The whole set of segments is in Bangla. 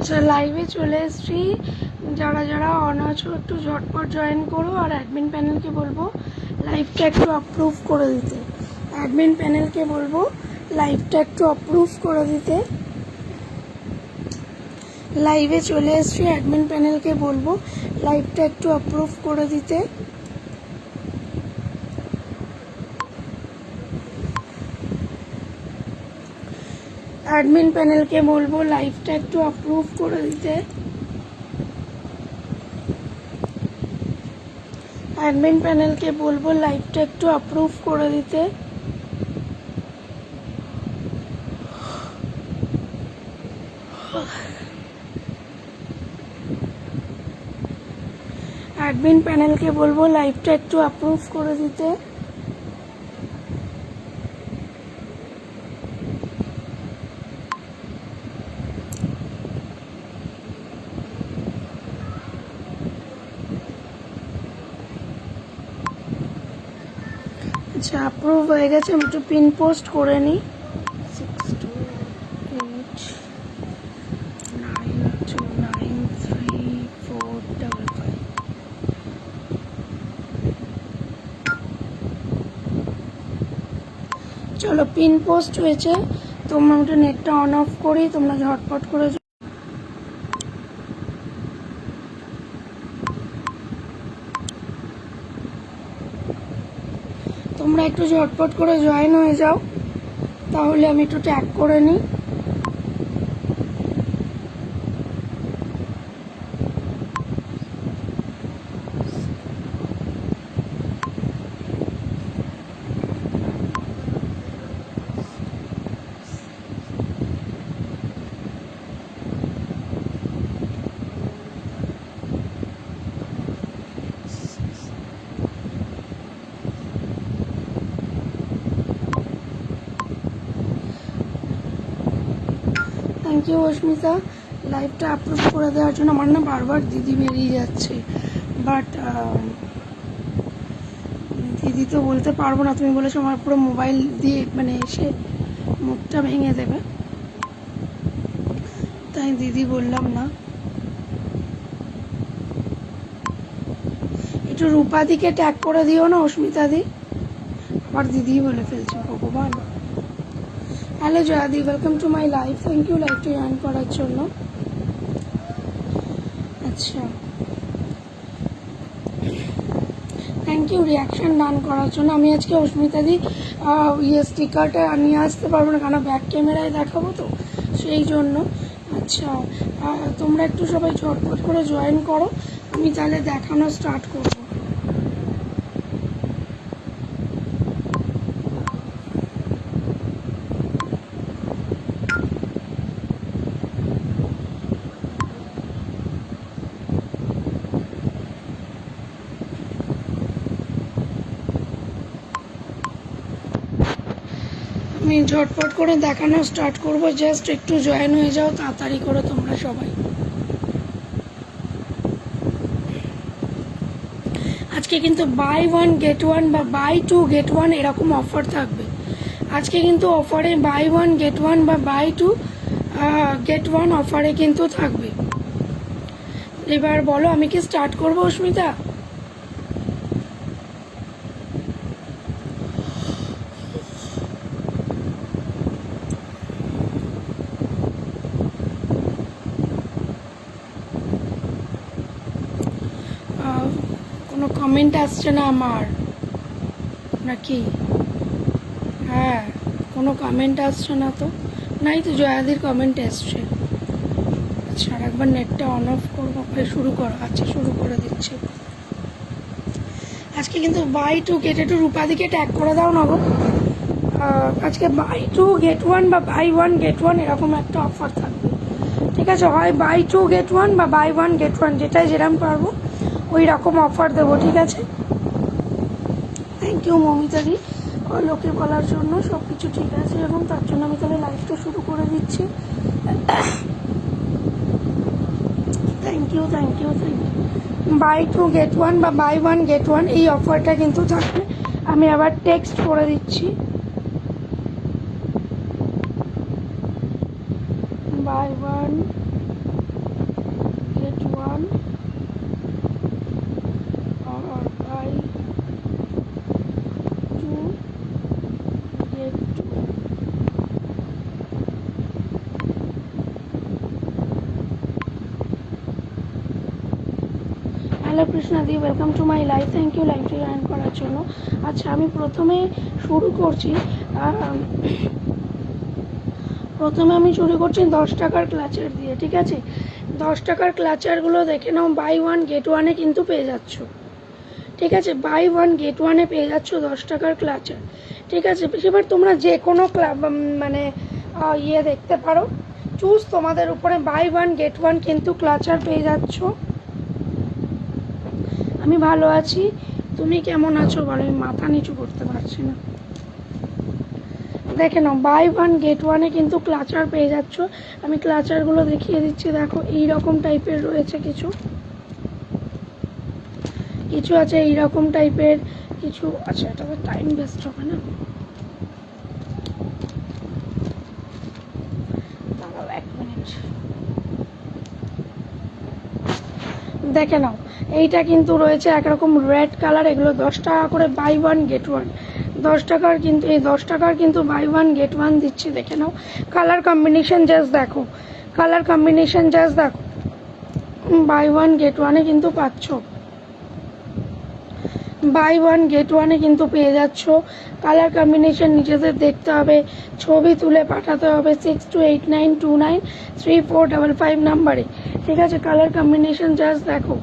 আচ্ছা, লাইভে চলে এসেছি। যারা যারা অন আছো একটু ঝটপট জয়েন করো। আর অ্যাডমিন প্যানেলকে বলবো লাইভটা একটু অ্যাপ্রুভ করে দিতে। অ্যাডমিন প্যানেলকে বলবো লাইভটা একটু অ্যাপ্রুভ করে দিতে। লাইভে চলে এসেছি, অ্যাডমিন প্যানেলকে বলবো লাইভটা একটু অ্যাপ্রুভ করে দিতে। অ্যাডমিন প্যানেলকে বলবো লাইভটা একটু অ্যাপ্রুভ করে দিতে। অ্যাডমিন প্যানেলকে বলবো লাইভটা একটু অ্যাপ্রুভ করে দিতে। অ্যাডমিন প্যানেলকে বলবো লাইভটা একটু অ্যাপ্রুভ করে দিতে। আচ্ছা, অ্যাপ্রুভ হয়ে গেছে। আমি একটু পিন পোস্ট করে নিই। 6289293455। চলো, পিন পোস্ট হয়েছে। তোমরা একটু নেটটা অন অফ করি, তোমরা ঝটপট করে তোমরা একটু ঝটপট করে জয়েন হয়ে যাও, তাহলে আমি একটু ট্যাগ করে নিই। থ্যাংক ইউ অস্মিতা, লাইভটা আপলোড করে দেওয়ার জন্য। আমার না বারবার দিদি বেরিয়ে যাচ্ছে, বাট দিদি তো বলতে পারবো না। তুমি বলেছো আমার পুরো মোবাইল দিয়ে মানে এসে মুখটা ভেঙে দেবে, তাই দিদি বললাম না। একটু রূপাদিকে ট্যাগ করে দিও না অস্মিতা দি, আবার দিদি বলে ফেলছে, ভগবান। হ্যালো জয়াদি, welcome to my live. Thank you লাইভটা জয়েন করার জন্য। আচ্ছা, থ্যাংক ইউ রিয়াকশন ডান করার জন্য। আমি আজকে অস্মিতা দি স্টিকারটা নিয়ে আসতে পারবো না, কারণ ব্যাক ক্যামেরায় দেখাবো তো, সেই জন্য। আচ্ছা, তোমরা একটু সবাই ঝটপট করে জয়েন করো, আমি তাহলে দেখানো স্টার্ট করবো। আমি ঝটপট করে দেখানো স্টার্ট করবো, জাস্ট একটু জয়েন হয়ে যাও তাড়াতাড়ি করে তোমরা সবাই। আজকে কিন্তু বাই ওয়ান গেট ওয়ান বা বাই টু গেট ওয়ান এরকম অফার থাকবে। আজকে কিন্তু অফারে বাই ওয়ান গেট ওয়ান বা বাই টু গেট ওয়ান অফারে কিন্তু থাকবে। এবার বলো, আমি কি স্টার্ট করবো অস্মিতা? কোনো কমেন্ট আসছে না আমার নাকি? হ্যাঁ, কোনো কমেন্ট আসছে না তো। নাই তো, জয়াদির কমেন্ট এসছে। আচ্ছা, আর একবার নেটটা অন অফ করবো। শুরু করো। আচ্ছা, শুরু করে দিচ্ছি। আজকে কিন্তু বাই টু গেট, একটু রূপাদিকে ট্যাগ করে দাও না গো। আজকে বাই টু গেট ওয়ান বা বাই ওয়ান গেট ওয়ান এরকম একটা অফার থাকবে, ঠিক আছে? হয় বাই টু গেট ওয়ান বা বাই ওয়ান গেট ওয়ান, যেটাই যেরকম পারবো ওই রকম অফার দেবো, ঠিক আছে? থ্যাংক ইউ মমিতাদি লোকে বলার জন্য। সব কিছু ঠিক আছে এখন, তার জন্য আমি তাহলে লাইভটা শুরু করে দিচ্ছি। Thank you, thank you, thank you. Buy two get one বা বাই ওয়ান গেট ওয়ান এই অফারটা কিন্তু থাকবে। আমি আবার টেক্সট করে দিচ্ছি, বাই ওয়ান পল্লব কৃষ্ণা দি, welcome to my life. Thank you লাইভটি জয়েন করার জন্য। আচ্ছা, আমি প্রথমে শুরু করছি 10 টাকার ক্লাচার দিয়ে, ঠিক আছে? 10 টাকার ক্লাচারগুলো দেখে নাও, বাই ওয়ান গেট ওয়ানে কিন্তু পেয়ে যাচ্ছ, ঠিক আছে? বাই ওয়ান গেট ওয়ানে পেয়ে যাচ্ছ 10 টাকার ক্লাচার, ঠিক আছে? এবার তোমরা যে কোনো মানে দেখতে পারো, চুজ তোমাদের উপরে। বাই ওয়ান গেট ওয়ান কিন্তু ক্লাচার পেয়ে যাচ্ছ। আমি ভালো আছি, তুমি কেমন আছো বলো? আমি মাথা নিচু করতে পারছি না। দেখে নাও, বাই ওয়ান গেট ওয়ানে কিন্তু ক্লাচার পেয়ে যাচ্ছ। আমি ক্লাচারগুলো দেখিয়ে দিচ্ছি, দেখো এই রকম টাইপের রয়েছে, কিছু কিছু আছে এইরকম টাইপের, কিছু আচ্ছা এটা তো টাইম ওয়েস্ট হবে না, দাঁড়াও 1 মিনিট। দেখে নাও, এইটা কিন্তু রয়েছে একরকম রেড কালার, এগুলো 10 টাকা করে বাই ওয়ান গেট ওয়ান। 10 টাকার কিন্তু, এই 10 টাকার কিন্তু বাই ওয়ান গেট ওয়ান দিচ্ছি। দেখে নাও কালার কম্বিনেশন, জাস্ট দেখো কালার কম্বিনেশন, জাস্ট দেখো। বাই ওয়ান গেট ওয়ানে কিন্তু পাচ্ছ, বাই ওয়ান গেট ওয়ানে কিন্তু পেয়ে যাচ্ছ। কালার কম্বিনেশন নিজেদের দেখতে হবে, ছবি তুলে পাঠাতে হবে 6289293455 নাম্বারে, ঠিক আছে? কালার কম্বিনেশন জাস্ট দেখো,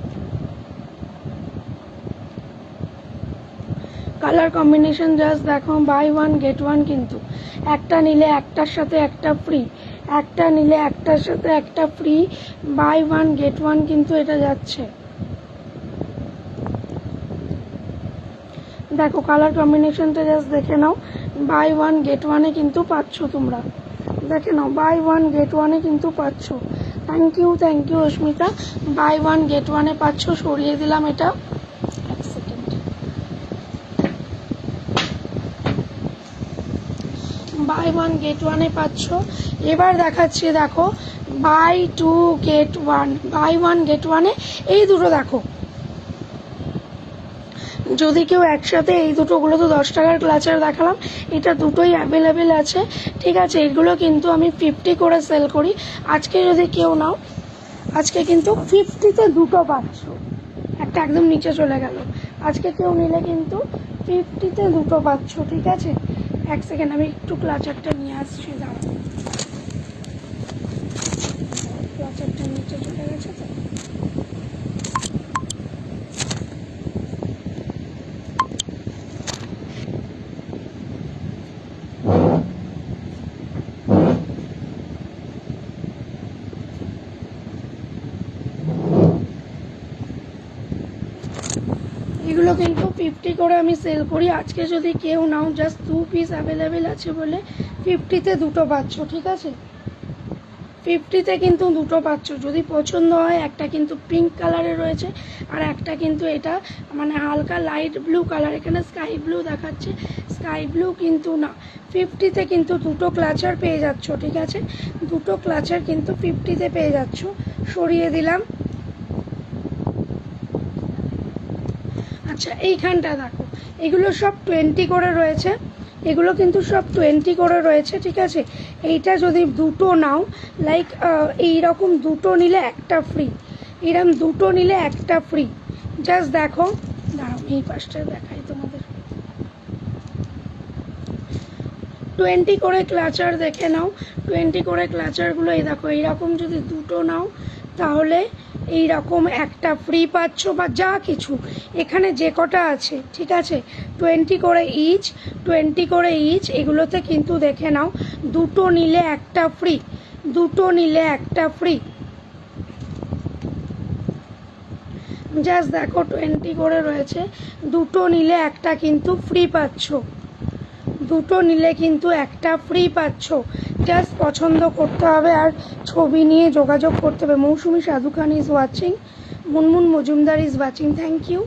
কালার কম্বিনেশন জাস্ট দেখো। বাই ওয়ান গেট ওয়ান কিন্তু, একটা নিলে একটার সাথে একটা ফ্রি, একটা নিলে একটার সাথে একটা free. Buy one get one কিন্তু এটা যাচ্ছে, দেখো কালার কম্বিনেশনটা জাস্ট দেখে নাও। বাই ওয়ান গেট ওয়ানে কিন্তু পাচ্ছ তোমরা, দেখে নাও বাই ওয়ান গেট ওয়ানে কিন্তু পাচ্ছ। Thank you Asmita, buy one get ওয়ানে পাচ্ছ। সরিয়ে দিলাম এটা, এক সেকেন্ড। বাই ওয়ান গেট ওয়ানে পাচ্ছ। এবার দেখাচ্ছি, দেখো buy two get one, buy one get ওয়ানে এই দুটো দেখো। যদি কেউ একসাথে, এই দুটোগুলো তো 10 টাকার ক্লাচার দেখালাম, এটা দুটোই অ্যাভেলেবেল আছে, ঠিক আছে? এগুলো কিন্তু আমি 50 করে সেল করি। আজকে যদি কেউ নাও, আজকে কিন্তু 50-তে দুটো পাচ্ছ, একটা একদম নিচে চলে গেল। আজকে কেউ নিলে কিন্তু 50-তে দুটো পাচ্ছ, ঠিক আছে? এক সেকেন্ড, আমি একটু ক্লাচারটা নিয়ে আসছি, দাঁড়াও। ক্লাচারটা নিচে চলে গেছে তো, এগুলো কিন্তু 50 করে আমি সেল করি। আজকে যদি কেউ নাও, জাস্ট 2 পিস অ্যাভেলেবেল আছে বলে 50-তে দুটো পাচ্ছ, ঠিক আছে? 50-তে কিন্তু দুটো পাচ্ছ। যদি পছন্দ হয়, একটা কিন্তু পিঙ্ক কালারে রয়েছে, আর একটা কিন্তু এটা মানে হালকা লাইট ব্লু কালার, এখানে স্কাই ব্লু দেখাচ্ছে, স্কাই ব্লু কিন্তু না। 50-তে কিন্তু দুটো ক্লাচার পেয়ে যাচ্ছ, ঠিক আছে? দুটো ক্লাচার কিন্তু 50-তে পেয়ে যাচ্ছ। সরিয়ে দিলাম। আচ্ছা, এইখানটা দেখো, এগুলো সব 20 করে রয়েছে, এগুলো কিন্তু সব 20 করে রয়েছে, ঠিক আছে? এইটা যদি দুটো নাও, লাইক এইরকম দুটো নিলে একটা ফ্রি, এরকম দুটো নিলে একটা ফ্রি, জাস্ট দেখো। দাঁড়াও, এই পাশটা দেখাই তোমাদের। 20 করে ক্লাচার দেখে নাও, 20 করে ক্লাচারগুলো এই দেখো, এইরকম যদি দুটো নাও তাহলে এইরকম একটা ফ্রি পাচ্ছ, বা যা কিছু এখানে যে কটা আছে, ঠিক আছে? 20 করে ইচ, 20 করে ইচ, এগুলোতে কিন্তু দেখে নাও, দুটো নিলে একটা ফ্রি, দুটো নিলে একটা ফ্রি, জাস্ট দেখো 20 করে রয়েছে, দুটো নিলে একটা কিন্তু ফ্রি পাচ্ছ, দুটো নিলে কিন্তু একটা ফ্রি পাচ্ছ। জাস্ট পছন্দ করতে হবে আর ছবি নিয়ে যোগাযোগ করতে হবে। Mousumi Sadhu Khan is watching, Munmun Majumdar is watching, thank you.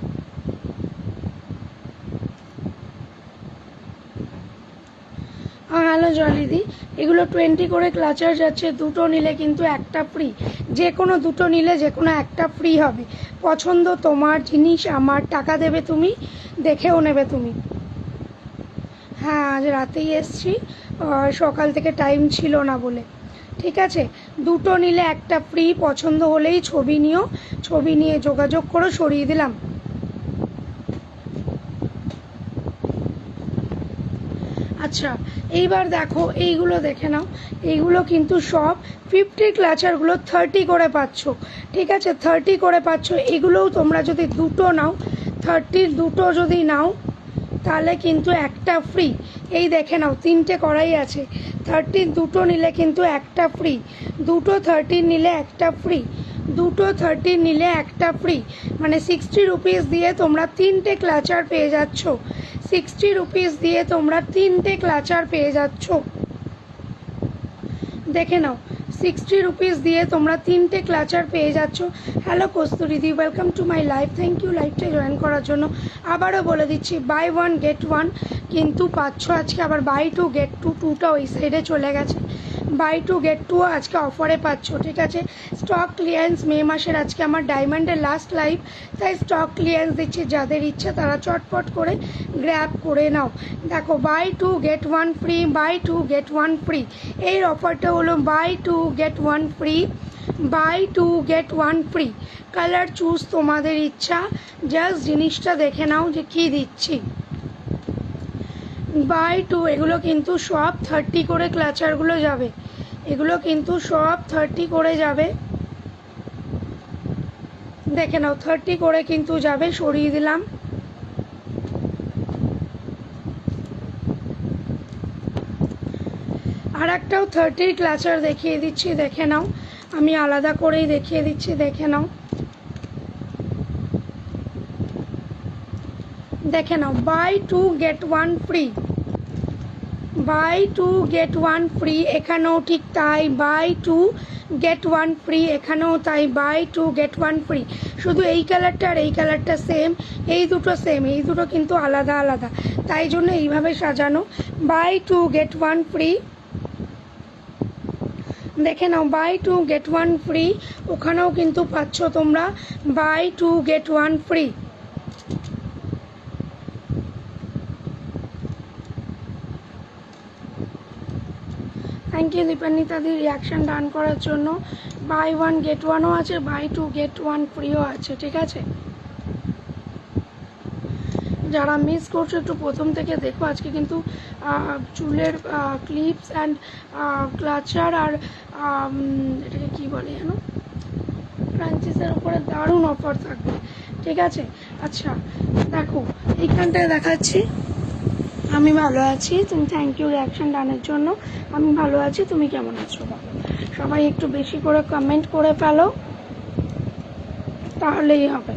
Hello জলিদি, এগুলো 20 করে ক্লাচার যাচ্ছে, দুটো নিলে কিন্তু একটা ফ্রি, যে কোনো দুটো নিলে যে কোনো একটা ফ্রি হবে। পছন্দ তোমার, জিনিস আমার, টাকা দেবে তুমি, দেখেও নেবে তুমি। হ্যাঁ, আজ রাতেই এসছি, সকাল থেকে টাইম ছিল না বলে, ঠিক আছে? দুটো নিলে একটা ফ্রি, পছন্দ হলেই ছবি নিও, ছবি নিয়ে যোগাযোগ করো, সরিয়ে দিলাম। আচ্ছা, এইবার দেখো এইগুলো দেখে নাও। এইগুলো কিন্তু সব 50 ক্লাচারগুলো 30 করে পাচ্ছ, ঠিক আছে? 30 করে পাচ্ছ। এগুলোও তোমরা যদি দুটো নাও, 30 দুটো যদি নাও তাহলে কিন্তু একটা ফ্রি। এই দেখে নাও, 3টে করাই আছে। 30 দুটো নিলে কিন্তু একটা ফ্রি, দুটো 30 নিলে একটা ফ্রি, দুটো 30 নিলে একটা ফ্রি, মানে 60 রুপিস দিয়ে তোমরা 3টে ক্লাচার পেয়ে যাচ্ছ। 60 রুপিস দিয়ে তোমরা 3টে ক্লাচার পেয়ে যাচ্ছ। দেখে নাও, 60 রুপিস দিয়ে তোমরা 3টে ক্লাচার পেয়ে যাচ্ছ। হ্যালো কস্তুরিদি, welcome to my live. Thank you লাইভটা জয়েন করার জন্য। আবারও বলে দিচ্ছি, বাই ওয়ান গেট ওয়ান কিন্তু পাচ্ছ আজকে। আবার বাই টু গেট টু, টুটা ওই সাইডে চলে গেছে। বাই টু গেট টু আজকে অফারে পাচ্ছ, ঠিক আছে? স্টক ক্লিয়ারেন্স মে মাসের আজকে আমার ডায়মন্ডের লাস্ট লাইভ, তাই স্টক ক্লিয়ারেন্স দিচ্ছি। যাদের ইচ্ছা তারা চটপট করে গ্র্যাব করে নাও। দেখো, buy two get one free, buy two get one free. এর অফারটা হলো buy two get one free, buy two get one free. Colour choose তোমাদের ইচ্ছা, জাস্ট জিনিসটা দেখে নাও যে কী দিচ্ছি। বাই টু, এগুলো কিন্তু সব 30 করে ক্লাচারগুলো যাবে, এগুলো কিন্তু সব 30 করে যাবে। দেখে নাও, 30 করে কিন্তু যাবে, সরিয়ে দিলাম। আর একটাও 30 ক্লাচার দেখিয়ে দিচ্ছি, দেখে নাও। আমি আলাদা করেই দেখিয়ে দিচ্ছি, দেখে নাও। দেখে নাও, buy two get one free, buy two get one free. এখানেও ঠিক তাই, buy two get one free, এখানেও তাই, buy two get one free. শুধু এই কালারটা আর এই কালারটা সেম, এই দুটো সেম, এই দুটো কিন্তু আলাদা আলাদা, তাই জন্য এইভাবে সাজানো। Buy two get one free, দেখে নাও, buy two get one free. ওখানেও কিন্তু পাচ্ছ তোমরা buy two get one free. Thank you দীপান্বিতাদি রিয়াকশান ডান করার জন্য। বাই ওয়ান গেট ওয়ানও আছে, বাই টু গেট ওয়ান ফ্রিও আছে, ঠিক আছে? যারা মিস করছো একটু প্রথম থেকে দেখো। আজকে কিন্তু চুলের ক্লিপস অ্যান্ড ক্লাচার আর এটাকে কী বলে যেন, ক্রাঞ্চিসের উপরে দারুণ অফার থাকবে, ঠিক আছে? আচ্ছা দেখো, এইখানটায় দেখাচ্ছি। আমি ভালো আছি, তুমি থ্যাংক ইউ রিয়াকশান ডানের জন্য। আমি ভালো আছি, তুমি কেমন আছো বলো? সবাই একটু বেশি করে কমেন্ট করে ফেলো, তাহলেই হবে।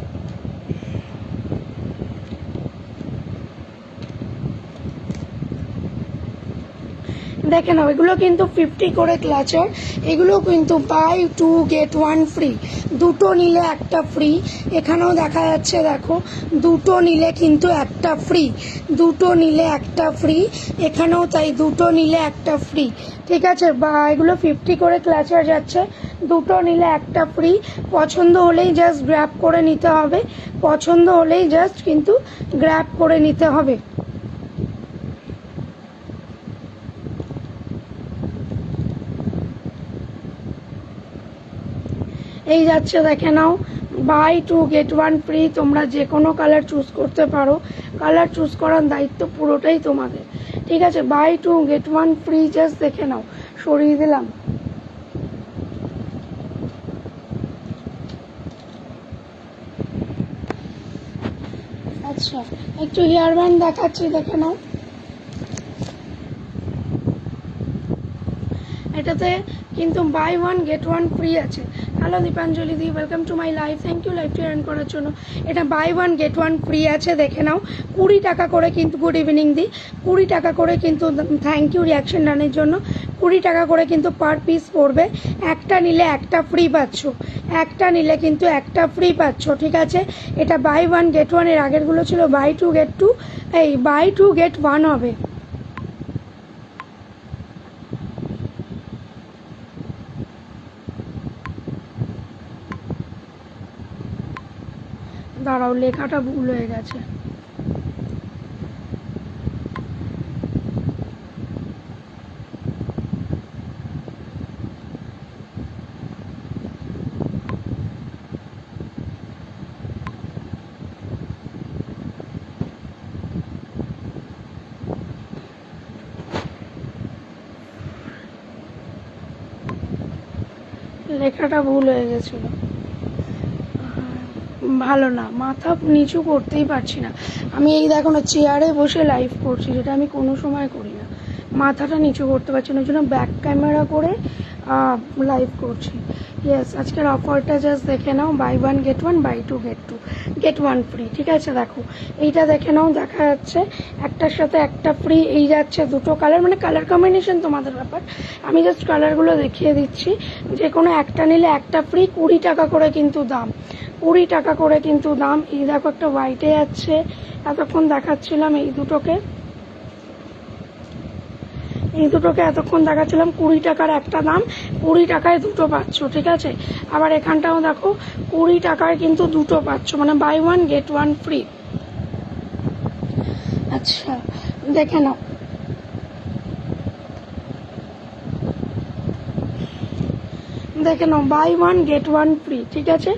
দেখে নাও, এগুলো কিন্তু 50 করে ক্লাচার, এগুলো কিন্তু buy two get one free, দুটো নিলে একটা ফ্রি। এখানেও দেখা যাচ্ছে, দেখো, দুটো নিলে কিন্তু একটা ফ্রি, দুটো নিলে একটা ফ্রি। এখানেও তাই, দুটো নিলে একটা ফ্রি, ঠিক আছে? বা এগুলো 50 করে ক্লাচার যাচ্ছে, দুটো নিলে একটা ফ্রি। পছন্দ হলেই জাস্ট গ্র্যাব করে নিতে হবে, পছন্দ হলেই জাস্ট কিন্তু গ্র্যাব করে নিতে হবে। এই যাচ্ছে, দেখে নাও, buy two get one free. তোমরা যে কোনো কালার চুজ করতে পারো, কালার চুজ করার দায়িত্ব পুরোটাই তোমাদের, ঠিক আছে? Buy two get one free, just দেখে নাও, সরিয়ে দিলাম। আচ্ছা, একটু হেয়ার ব্যান্ড দেখাচ্ছি, দেখে নাও। এটাতে কিন্তু buy one get one free আছে। হ্যালো দীপাঞ্জলি দি, welcome to my live. Thank you লাইভটি জয়েন করার জন্য। এটা buy one get one free আছে, দেখে নাও। 20 টাকা করে কিন্তু, গুড ইভিনিং দি, 20 টাকা করে কিন্তু, থ্যাংক ইউ রিয়াকশন ডানের জন্য। 20 টাকা করে কিন্তু পার পিস পড়বে। একটা নিলে একটা ফ্রি পাচ্ছ, একটা নিলে কিন্তু একটা ফ্রি পাচ্ছ, ঠিক আছে? এটা বাই ওয়ান গেট ওয়ান। এর আগেরগুলো ছিল বাই টু গেট টু, এই বাই টু গেট ওয়ান হবে। দাঁড়াও, লেখাটা ভুল হয়ে গেছে। লেখাটা ভুল হয়ে গেছিলো। ভালো না, মাথা নিচু করতেই পারছি না। আমি এই দেখো না চেয়ারে বসে লাইভ করছি, যেটা আমি কোনো সময় করি না। মাথাটা নিচু করতে পারছি না, ওই জন্য ব্যাক ক্যামেরা করে লাইভ করছি। ইয়েস, আজকের অফারটা জাস্ট দেখে নাও, buy 1 get 1, buy 2 get 1 free. ঠিক আছে, দেখো এইটা দেখে নাও, দেখা যাচ্ছে একটার সাথে একটা ফ্রি। এই যাচ্ছে দুটো কালার, মানে কালার কম্বিনেশন তোমাদের ব্যাপার, আমি জাস্ট কালারগুলো দেখিয়ে দিচ্ছি। যে কোনো একটা নিলে একটা ফ্রি, 20 টাকা করে কিন্তু দাম, 20 টাকা করে কিন্তু দাম। এই দেখো একটা হোয়াইটে যাচ্ছে, এতক্ষণ দেখাচ্ছিলাম এই দুটোকে এতক্ষণ দেখাচ্ছিলাম 20 টাকার একটা দাম, 20 টাকায় দুটো পাচ্ছ। ঠিক আছে, আবার এখানটাও দেখো 20 টাকায় কিন্তু দুটো পাচ্ছ, মানে বাই 1 get 1 ফ্রি। আচ্ছা দেখে নাও, দেখে নাও, বাই 1 get 1 ফ্রি। ঠিক আছে,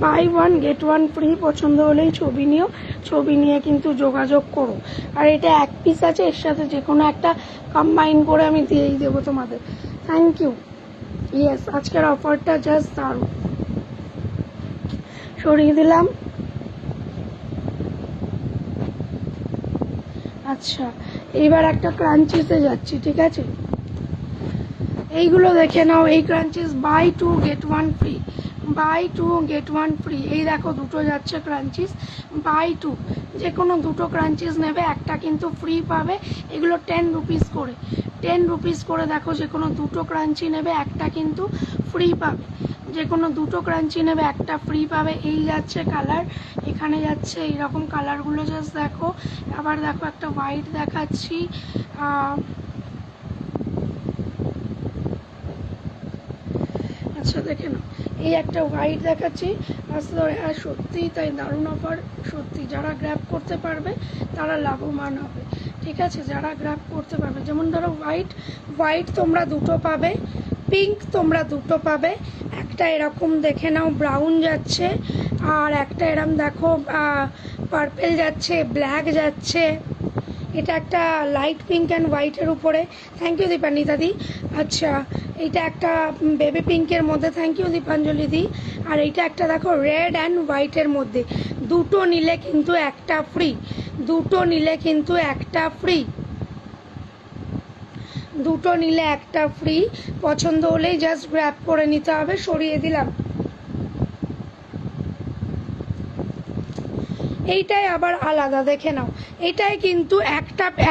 বাই 1 get 1 ফ্রি। পছন্দ হলেই ছবি নিও, ছবি নিয়ে কিন্তু যোগাযোগ করো। আর এটা এক পিস আছে, এর সাথে যে কোনো একটা কম্বাইন করে আমি দিয়েই দেবো তোমাদের। Thank you. ইয়েস, আজকের অফারটা জাস্ট দারুণ। সরিয়ে দিলাম। আচ্ছা, এইবার একটা ক্রাঞ্চিসে যাচ্ছি। ঠিক আছে, এইগুলো দেখে নাও, এই scrunchies buy 2 get 1 free, buy 2 get 1 free. এই দেখো দুটো যাচ্ছে ক্রাঞ্চিস বাই 2, যে কোনো দুটো ক্রাঞ্চিস নেবে একটা কিন্তু ফ্রি পাবে। এগুলো 10 রুপিস করে, 10 রুপিস করে। দেখো যে কোনো দুটো ক্রাঞ্চি নেবে একটা কিন্তু ফ্রি পাবে, যে কোনো দুটো ক্রাঞ্চি নেবে একটা ফ্রি পাবে। এই যাচ্ছে কালার, এখানে যাচ্ছে এইরকম কালারগুলো, জাস্ট দেখো। আবার দেখো একটা হোয়াইট দেখাচ্ছি, আচ্ছা দেখে নাও, এই একটা হোয়াইট দেখাচ্ছি আসলে। আর সত্যিই তাই, দারুণ অফার সত্যি। যারা গ্র্যাব করতে পারবে তারা লাভবান হবে। ঠিক আছে, যারা গ্র্যাব করতে পারবে, যেমন ধরো হোয়াইট তোমরা দুটো পাবে, পিঙ্ক তোমরা দুটো পাবে, একটা এরকম দেখে নাও ব্রাউন যাচ্ছে, আর একটা এরকম দেখো পার্পেল যাচ্ছে, ব্ল্যাক যাচ্ছে। এটা একটা লাইট পিঙ্ক অ্যান্ড হোয়াইটের উপরে, থ্যাংক ইউ দীপান্বিতা দি। আচ্ছা, এইটা একটা বেবি পিঙ্কের মধ্যে, থ্যাংক ইউ দীপাঞ্জলি দি। আর এইটা একটা দেখো রেড অ্যান্ড হোয়াইটের মধ্যে, দুটো নিলে কিন্তু একটা ফ্রি, দুটো নিলে কিন্তু একটা ফ্রি, দুটো নিলে একটা ফ্রি। পছন্দ হলেই জাস্ট গ্র্যাব করে নিতে হবে। সরিয়ে দিলাম। এইটাই আবার আলাদা, দেখে নাও, এটাই কিন্তু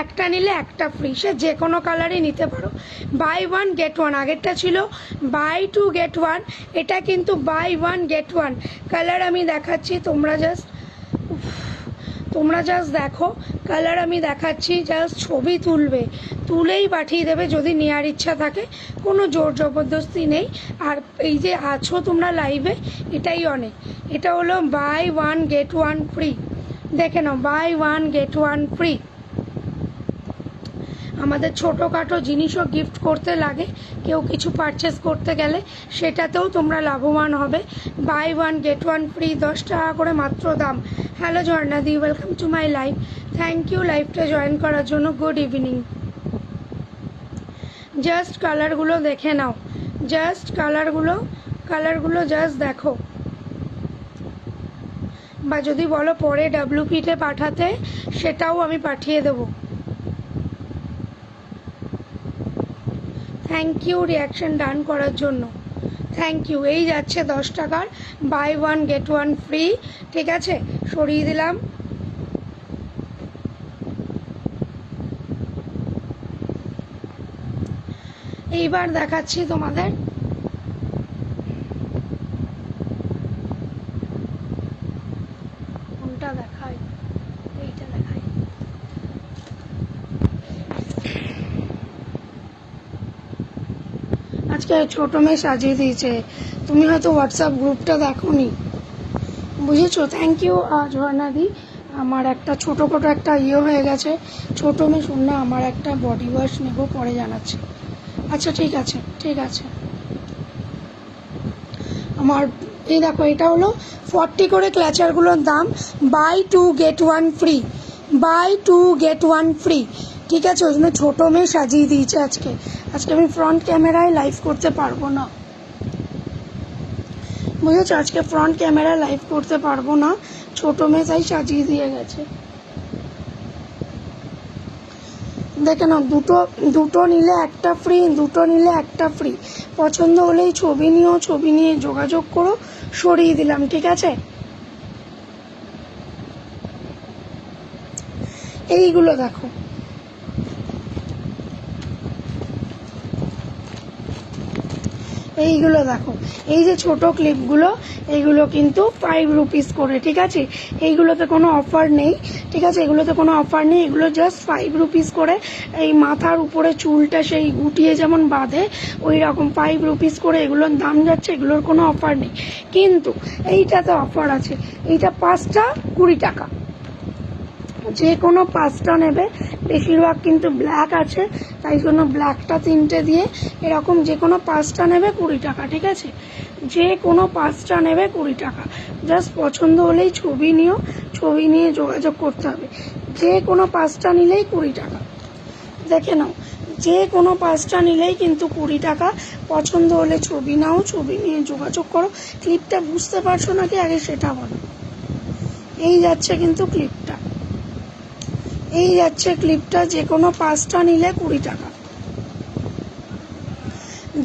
একটা নিলে একটা ফ্রি, সে যে কোনো কালারই নিতে পারো। বাই 1 get 1, আগেরটা ছিল বাই 2 get 1, এটা কিন্তু বাই 1 get 1। কালার আমি দেখাচ্ছি, তোমরা জাস্ট দেখো, কালার আমি দেখাচ্ছি, জাস্ট ছবি তুলবে, তুলেই পাঠিয়ে দেবে যদি নেওয়ার ইচ্ছা থাকে, কোনো জোর জবরদস্তি নেই। আর এই যে আছো তোমরা লাইভে, এটাই অনেক। এটা হলো বাই 1 get 1 ফ্রি, দেখে নাও, বাই 1 get 1 ফ্রি। আমাদের ছোটোখাটো জিনিসও গিফট করতে লাগে, কেউ কিছু পারচেস করতে গেলে, সেটাতেও তোমরা লাভবান হবে। বাই 1 get 1 ফ্রি, 10 টাকা করে মাত্র দাম। হ্যালো ঝর্ণাদি, welcome to my live, thank you লাইভটা জয়েন করার জন্য। Good evening. জাস্ট কালারগুলো দেখে নাও, জাস্ট কালারগুলো জাস্ট দেখো। বা যদি বলো পরে WP-তে পাঠাতে, সেটাও আমি পাঠিয়ে দেবো। থ্যাংক ইউ রিয়াকশন ডান করার জন্য, থ্যাংক ইউ। এই যাচ্ছে 10 টাকার বাই 1 get 1 ফ্রি। ঠিক আছে, সরিয়ে দিলাম। এইবার দেখাচ্ছি তোমাদের, কোনটা দেখাই, এইটা দেখাই। আজকে ছোট মেয়ে সাজিয়ে দিয়েছে, তুমি হয়তো হোয়াটসঅ্যাপ গ্রুপটা দেখোনি, বুঝেছো। থ্যাংক ইউ ঝর্ণাদি। আমার একটা ছোটোখাটো একটা হয়ে গেছে, ছোটো মেয়ে শোন না, আমার একটা বডি ওয়াশ নেবো, পরে জানাচ্ছি। আচ্ছা ঠিক আছে, ঠিক আছে। আমার এই দেখো, এটা হলো 40 করে ক্ল্যাচারগুলোর দাম, buy 2 get 1 free, buy 2 get 1 free. ঠিক আছে, ওই জন্য ছোটো মেয়ে সাজিয়ে দিয়েছে। আজকে আমি ফ্রন্ট ক্যামেরায় লাইভ করতে পারবো না। বুঝেছো, আজকে ফ্রন্ট ক্যামেরা লাইভ করতে পারবো না, ছোট মেয়ে তাই সাজিয়ে দিয়ে গেছে। দেখে নাও, দুটো দুটো নিলে একটা ফ্রি, দুটো নিলে একটা ফ্রি। পছন্দ হলেই ছবি নিও, ছবি নিয়ে যোগাযোগ করো, সরিয়ে দিলাম, ঠিক আছে। এইগুলো দেখো, এইগুলো দেখো, এই যে ছোট ক্লিপগুলো, এইগুলো কিন্তু 5 রুপিস করে, ঠিক আছে। এইগুলোতে কোনো অফার নেই, ঠিক আছে, এগুলোতে কোনো অফার নেই, এগুলো জাস্ট 5 রুপিস করে। এই মাথার উপরে চুলটা সেই গুটিয়ে যেমন বাঁধে ওই রকম 5 রুপিস করে এগুলোর দাম যাচ্ছে, এগুলোর কোনো অফার নেই। কিন্তু এইটাতে অফার আছে, এইটা 5টা 20 টাকা, যে কোনো 5টা নেবে। বেশিরভাগ কিন্তু ব্ল্যাক আছে, তাই জন্য ব্ল্যাকটা 3টে দিয়ে এরকম যে কোনো 5টা নেবে 20 টাকা, ঠিক আছে। যে কোনো 5টা নেবে 20 টাকা। জাস্ট পছন্দ হলেই ছবি নিও, ছবি নিয়ে যোগাযোগ করতে হবে। যে কোনো 5টা নিলেই 20 টাকা, দেখে নাও, যে কোনো 5টা নিলেই কিন্তু 20 টাকা। পছন্দ হলে ছবি নাও, ছবি নিয়ে যোগাযোগ করো। ক্লিপটা বুঝতে পারছো নাকি আগে সেটা বলো। এই যাচ্ছে কিন্তু ক্লিপটা, এই যাচ্ছে ক্লিপটা, যে কোনো 5টা নিলে 20 টাকা,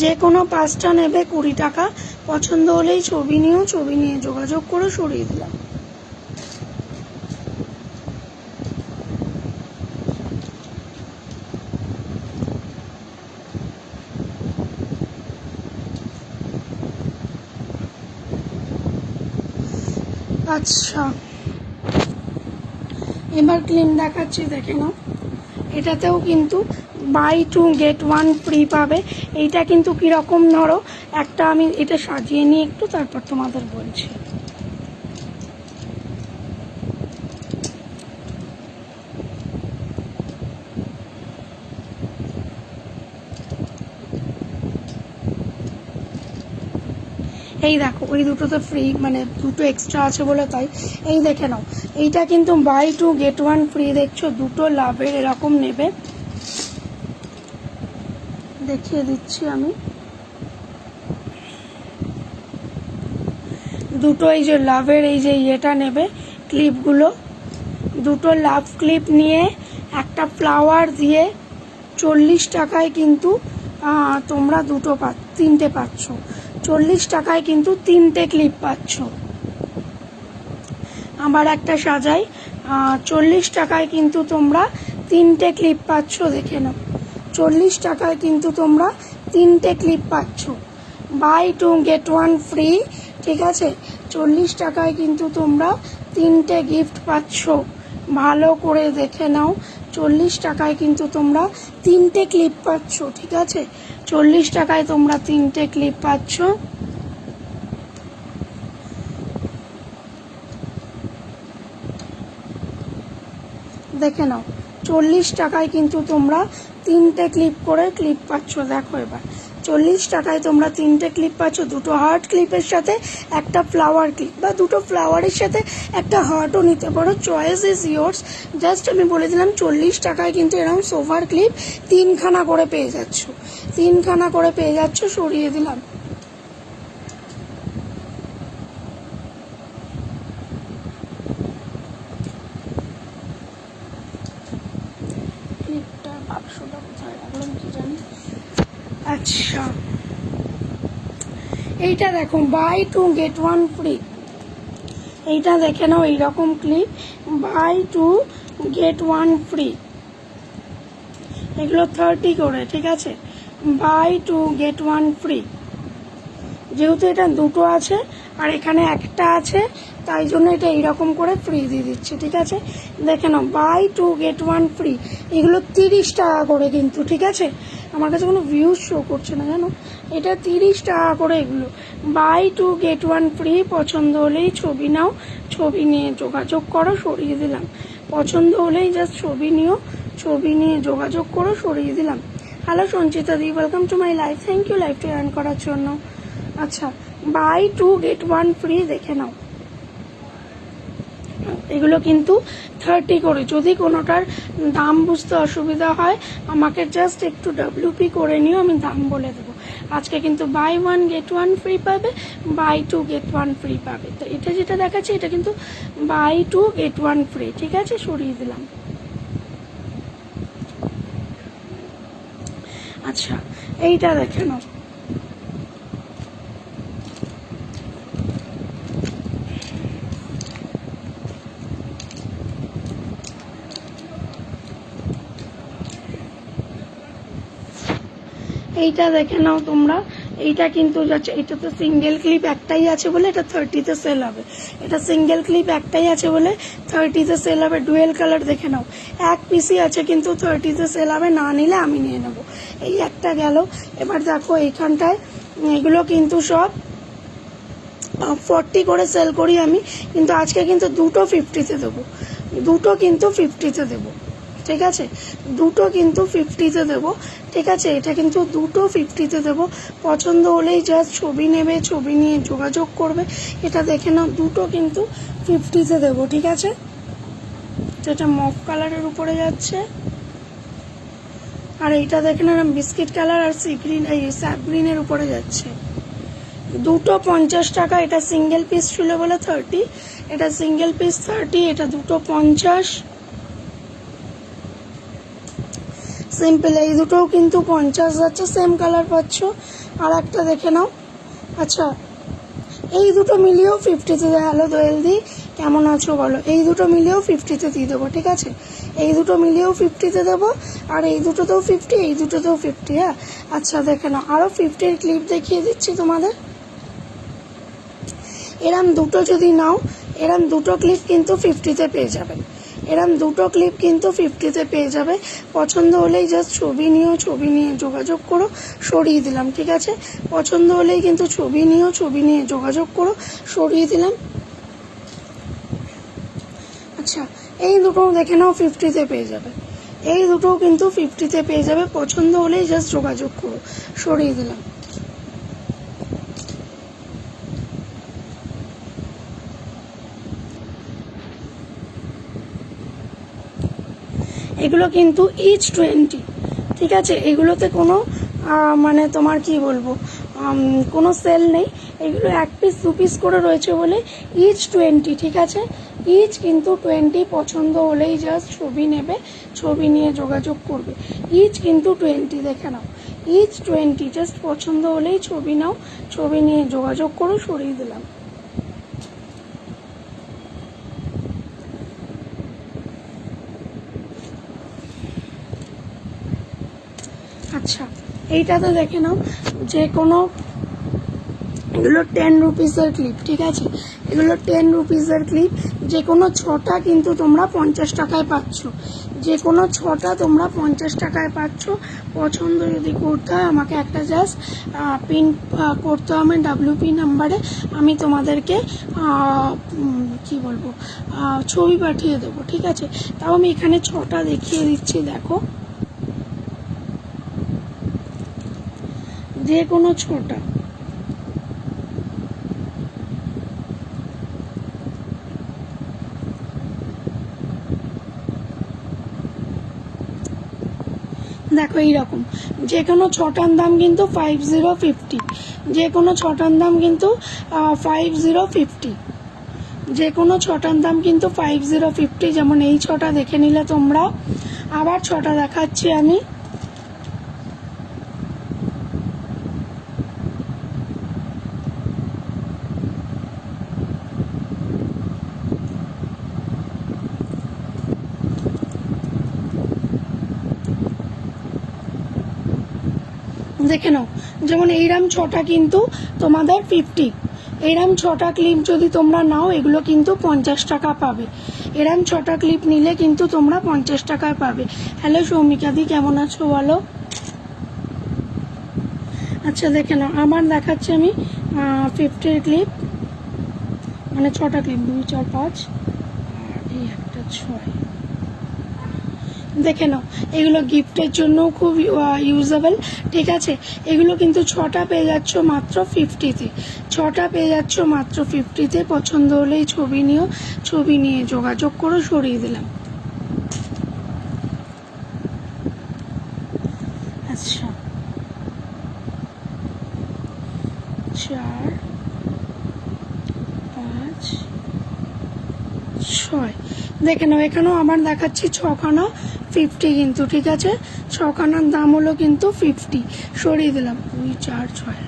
যে কোনো 5টা নেবে 20 টাকা। পছন্দ হলেই ছবি নিও, ছবি নিয়ে যোগাযোগ করে সরিয়ে দিলাম। আচ্ছা, এবার ক্লিপ দেখাচ্ছি, দেখে নাও। এটাতেও কিন্তু বাই 2 গেট 1 ফ্রি পাবে। এইটা কিন্তু কীরকম, ধরো একটা আমি এটা সাজিয়ে নিই একটু, তারপর তোমাদের বলছি। এই দেখো, ওই দুটোতে ফ্রি, মানে দুটো এক্সট্রা আছে বলে তাই। এই দেখে নাও, এইটা কিন্তু বাই 2 গেট 1 ফ্রি, দেখছো, দুটো লাভের এরকম নেবে। দেখিয়ে দিচ্ছি আমি, দুটো এই যে লাভের এই যে ইয়েটা নেবে, ক্লিপগুলো, দুটো লাভ ক্লিপ নিয়ে একটা ফ্লাওয়ার দিয়ে 40 টাকায় কিন্তু তোমরা 3টে পাচ্ছ। 40 টাকায় কিন্তু 3টে ক্লিপ পাচ্ছ। আবার একটা সাজাই, 40 টাকায় কিন্তু তোমরা 3টে ক্লিপ পাচ্ছ, দেখে নাও। 40 টাকায় কিন্তু তোমরা 3টে ক্লিপ পাচ্ছ, বাই 2 গেট 1 ফ্রি, ঠিক আছে। 40 টাকায় কিন্তু তোমরা 3টে গিফট পাচ্ছ, ভালো করে দেখে নাও। 40 টাকায় কিন্তু তোমরা 3টে ক্লিপ পাচ্ছ, ঠিক আছে। 40 টাকায় তোমরা 3টে ক্লিপ পাচ্ছ। দেখে নাও, 40 টাকায় কিন্তু তোমরা 3টে ক্লিপ করে ক্লিপ পাচ্ছ। দেখো এবার 40 টাকায় তোমরা 3টে ক্লিপ পাচ্ছ, দুটো হার্ট ক্লিপের সাথে একটা ফ্লাওয়ার ক্লিপ, বা দুটো ফ্লাওয়ারের সাথে একটা হার্টও নিতে পারো, চয়েস ইজ ইয়োর্স। জাস্ট আমি বলে দিলাম 40 টাকায় কিন্তু এরকম সোফার ক্লিপ 3খানা করে পেয়ে যাচ্ছ, 3খানা করে পেয়ে যাচ্ছ, সরিয়ে দিলাম। ক্লিপটা বাক্সটা কোথায় রাখলাম কি জানি। আচ্ছা, এইটা দেখো, বাই 2 গেট 1 ফ্রি। এইটা দেখে নাও, এইরকম ক্লিপ, বাই 2 গেট 1 ফ্রি। এগুলো 30 করে, ঠিক আছে। Buy 2 gate 1 free. যেহেতু এটা দুটো আছে আর এখানে একটা আছে, তাই জন্য এটা এইরকম করে ফ্রি দিয়ে দিচ্ছে, ঠিক আছে। দেখে নাও, বাই 2 গেট 1 ফ্রি। এগুলো 30 টাকা করে কিন্তু, ঠিক আছে। আমার কাছে কোনো ভিউজ শো করছে না জানো, এটা 30 টাকা করে এগুলো, বাই 2 গেট 1 ফ্রি। পছন্দ হলেই ছবি নাও, ছবি নিয়ে যোগাযোগ করো, সরিয়ে দিলাম। পছন্দ হলেই জাস্ট ছবি নিও, ছবি নিয়ে যোগাযোগ করো, সরিয়ে দিলাম। হ্যালো সঞ্চিতা দি, welcome to my life, thank you লাইফটা রান করার জন্য। আচ্ছা, বাই 2 গেট 1 ফ্রি, দেখে নাও। এগুলো কিন্তু 30 করে। যদি কোনোটার দাম বুঝতে অসুবিধা হয় আমাকে জাস্ট একটু WP করে নিও, আমি দাম বলে দেবো। আজকে কিন্তু বাই 1 গেট 1 ফ্রি পাবে, বাই 2 গেট 1 ফ্রি পাবে। তো এটা যেটা দেখাচ্ছে এটা কিন্তু বাই 2 গেট 1 ফ্রি, ঠিক আছে, সরিয়ে দিলাম। আচ্ছা, এইটা দেখে নাও। এইটা দেখে নাও তোমরা, এইটা কিন্তু যাচ্ছে, এটা তো সিঙ্গেল ক্লিপ একটাই আছে বলে এটা 30-তে সেল হবে। এটা সিঙ্গেল ক্লিপ একটাই আছে বলে 30-তে সেল হবে। ডুয়েল কালার দেখে নাও, এক পিসই আছে কিন্তু 30-তে সেল হবে, না নিলে আমি নিয়ে নেব। এই একটা গেল। এবার দেখো এইখানটায় এগুলো কিন্তু সব 40 করে সেল করি আমি, কিন্তু আজকে কিন্তু দুটো 50-তে দেবো, দুটো কিন্তু 50-তে দেবো, ঠিক আছে, দুটো কিন্তু 50-তে দেবো, ঠিক আছে। এটা কিন্তু দুটো 50-তে দেবো। পছন্দ হলেই জাস্ট ছবি নেবে, ছবি নিয়ে যোগাযোগ করবে। এটা দেখে নাও, দুটো কিন্তু 50-তে দেবো, ঠিক আছে। যেটা মফ কালারের উপরে যাচ্ছে, আর এইটা দেখে নাও বিস্কিট কালার আর সি গ্রিন, এই স্যাপ গ্রিনের উপরে যাচ্ছে। দুটো 50 টাকা। এটা সিঙ্গেল পিস ছিল বলে 30, এটা সিঙ্গেল পিস 30, এটা দুটো 50 সিম্পল। এই দুটোও কিন্তু 50 যাচ্ছে, সেম কালার পাচ্ছ। আর একটা দেখে নাও। আচ্ছা, এই দুটো মিলিয়েও 50-তে। হ্যালো দোয়েলদি, কেমন আছো বলো? এই দুটো মিলিয়েও 50-তে দিয়ে দেবো, ঠিক আছে। এই দুটো মিলিয়েও 50-তে দেবো, আর এই দুটোতেও 50, এই দুটোতেও 50। হ্যাঁ, আচ্ছা দেখে নাও, আরও 50-র ক্লিপ দেখিয়ে দিচ্ছি তোমাদের। এরম দুটো যদি নাও, এরম দুটো ক্লিপ কিন্তু 50-তে পেয়ে যাবে। এরম দুটো ক্লিপ কিন্তু 50-তে পেয়ে যাবে। পছন্দ হলেই জাস্ট ছবি নিও, ছবি নিয়ে যোগাযোগ করো। সরিয়ে দিলাম, ঠিক আছে। পছন্দ হলেই কিন্তু ছবি নিও, ছবি নিয়ে যোগাযোগ করো। সরিয়ে দিলাম। আচ্ছা, এই দুটো দেখে নাও 50-তে পেয়ে যাবে। এই দুটোও কিন্তু 50-তে পেয়ে যাবে। পছন্দ হলেই জাস্ট যোগাযোগ করো। সরিয়ে দিলাম। এগুলো কিন্তু ইচ 20, ঠিক আছে। এগুলোতে কোনো মানে তোমার কি বলবো, কোনো সেল নেই। এগুলো এক পিস দু পিস করে রয়েছে বলে ইচ 20, ঠিক আছে। ইচ কিন্তু 20। পছন্দ হলেই জাস্ট ছবি নেবে, ছবি নিয়ে যোগাযোগ করবে। ইচ কিন্তু 20, দেখে নাও, ইচ 20। জাস্ট পছন্দ হলেই ছবি নাও, ছবি নিয়ে যোগাযোগ করো। সরিয়ে দিলাম। আচ্ছা, এইটাতে দেখে নাও, যে কোনো, এগুলো 10 রুপিসের ক্লিপ, ঠিক আছে। এগুলো 10 রুপিসের ক্লিপ। যে কোনো 6টা কিন্তু তোমরা 50 টাকায় পাচ্ছ। যে কোনো 6টা তোমরা 50 টাকায় পাচ্ছ। পছন্দ যদি করতে হয় আমাকে একটা জাস্ট পিন করতে হবে WP নাম্বারে। আমি তোমাদেরকে কি বলবো, ছবি পাঠিয়ে দেবো, ঠিক আছে। তাও আমি এখানে 6টা দেখিয়ে দিচ্ছি, দেখো, যে কোনো 6টা। দেখো এইরকম, যে কোনো 6টার দাম কিন্তু 5050, যে কোনো 6টার দাম কিন্তু 5050, যে কোনো 6টার দাম কিন্তু 5050। যেমন এই 6টা দেখে নিলে তোমরা। আবার 6টা দেখাচ্ছি আমি। দেখে নাও, যেমন এইরাম 6টা কিন্তু তোমাদের 50। এরম 6টা ক্লিপ যদি তোমরা নাও, এগুলো কিন্তু 50 টাকা পাবে। এরম 6টা ক্লিপ নিলে কিন্তু তোমরা 50 টাকায় পাবে। হ্যালো সৌমিকাদি, কেমন আছো বলো? আচ্ছা দেখে নাও, আমার দেখাচ্ছি আমি 50-র ক্লিপ, মানে 6টা ক্লিপ, 2 4 5, আর এই একটা 6। দেখে নাও, এগুলো গিফটের জন্য খুব ইউজেবল, ঠিক আছে। এগুলো কিন্তু 6টা পেয়ে যাচ্ছ মাত্র 50-তে। 6টা পেয়ে যাচ্ছ মাত্র 50-তে। পছন্দ হলেই ছবি নিও, ছবি নিয়ে যোগাযোগ করো। সরিয়ে দিলাম। আচ্ছা, ছয়। দেখে নাও, এখানেও আমার দেখাচ্ছি ছখানা 50 কিন্তু, ঠিক আছে। ছখানার দাম হলো কিন্তু 50, সরিয়ে দিলাম 2 4 6,